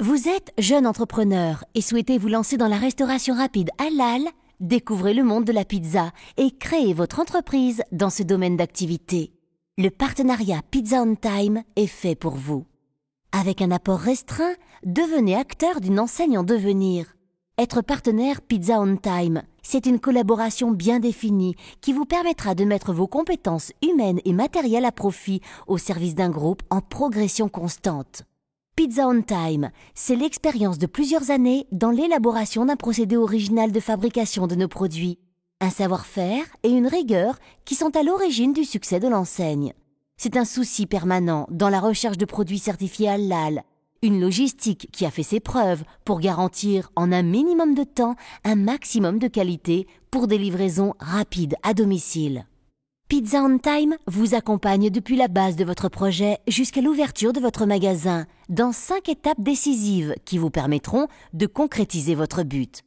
Vous êtes jeune entrepreneur et souhaitez vous lancer dans la restauration rapide halal? Découvrez le monde de la pizza et créez votre entreprise dans ce domaine d'activité. Le partenariat Pizza on Time est fait pour vous. Avec un apport restreint, devenez acteur d'une enseigne en devenir. Être partenaire Pizza on Time, c'est une collaboration bien définie qui vous permettra de mettre vos compétences humaines et matérielles à profit au service d'un groupe en progression constante. Pizza on Time, c'est l'expérience de plusieurs années dans l'élaboration d'un procédé original de fabrication de nos produits, un savoir-faire et une rigueur qui sont à l'origine du succès de l'enseigne. C'est un souci permanent dans la recherche de produits certifiés halal, une logistique qui a fait ses preuves pour garantir en un minimum de temps un maximum de qualité pour des livraisons rapides à domicile. Pizza on Time vous accompagne depuis la base de votre projet jusqu'à l'ouverture de votre magasin dans 5 étapes décisives qui vous permettront de concrétiser votre but.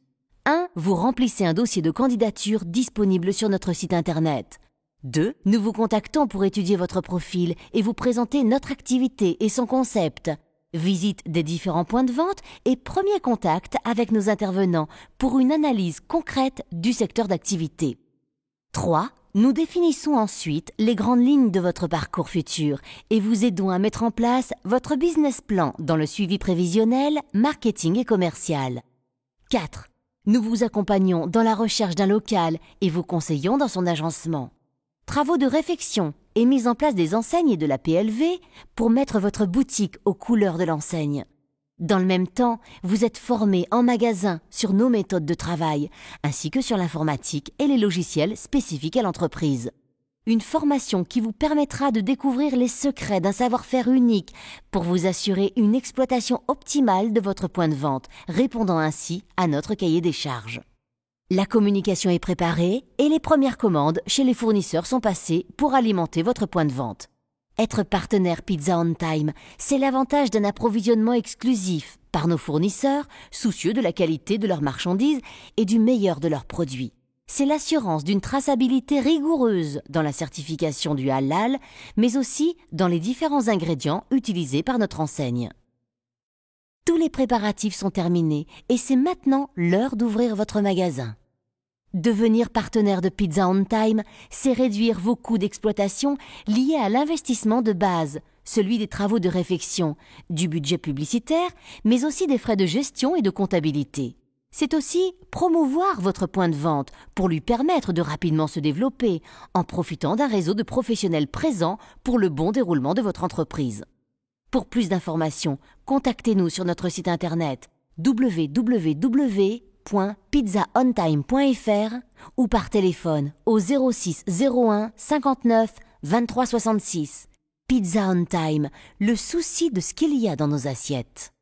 1. Vous remplissez un dossier de candidature disponible sur notre site internet. 2. Nous vous contactons pour étudier votre profil et vous présenter notre activité et son concept. Visite des différents points de vente et premier contact avec nos intervenants pour une analyse concrète du secteur d'activité. 3. Nous définissons ensuite les grandes lignes de votre parcours futur et vous aidons à mettre en place votre business plan dans le suivi prévisionnel, marketing et commercial. 4. Nous vous accompagnons dans la recherche d'un local et vous conseillons dans son agencement. Travaux de réfection et mise en place des enseignes et de la PLV pour mettre votre boutique aux couleurs de l'enseigne. Dans le même temps, vous êtes formé en magasin sur nos méthodes de travail, ainsi que sur l'informatique et les logiciels spécifiques à l'entreprise. Une formation qui vous permettra de découvrir les secrets d'un savoir-faire unique pour vous assurer une exploitation optimale de votre point de vente, répondant ainsi à notre cahier des charges. La communication est préparée et les premières commandes chez les fournisseurs sont passées pour alimenter votre point de vente. Être partenaire Pizza on Time, c'est l'avantage d'un approvisionnement exclusif par nos fournisseurs, soucieux de la qualité de leurs marchandises et du meilleur de leurs produits. C'est l'assurance d'une traçabilité rigoureuse dans la certification du halal, mais aussi dans les différents ingrédients utilisés par notre enseigne. Tous les préparatifs sont terminés et c'est maintenant l'heure d'ouvrir votre magasin. Devenir partenaire de Pizza on Time, c'est réduire vos coûts d'exploitation liés à l'investissement de base, celui des travaux de réfection, du budget publicitaire, mais aussi des frais de gestion et de comptabilité. C'est aussi promouvoir votre point de vente pour lui permettre de rapidement se développer en profitant d'un réseau de professionnels présents pour le bon déroulement de votre entreprise. Pour plus d'informations, contactez-nous sur notre site internet www.pizzaontime.fr ou par téléphone au 06 01 59 23 66. Pizza on Time, le souci de ce qu'il y a dans nos assiettes.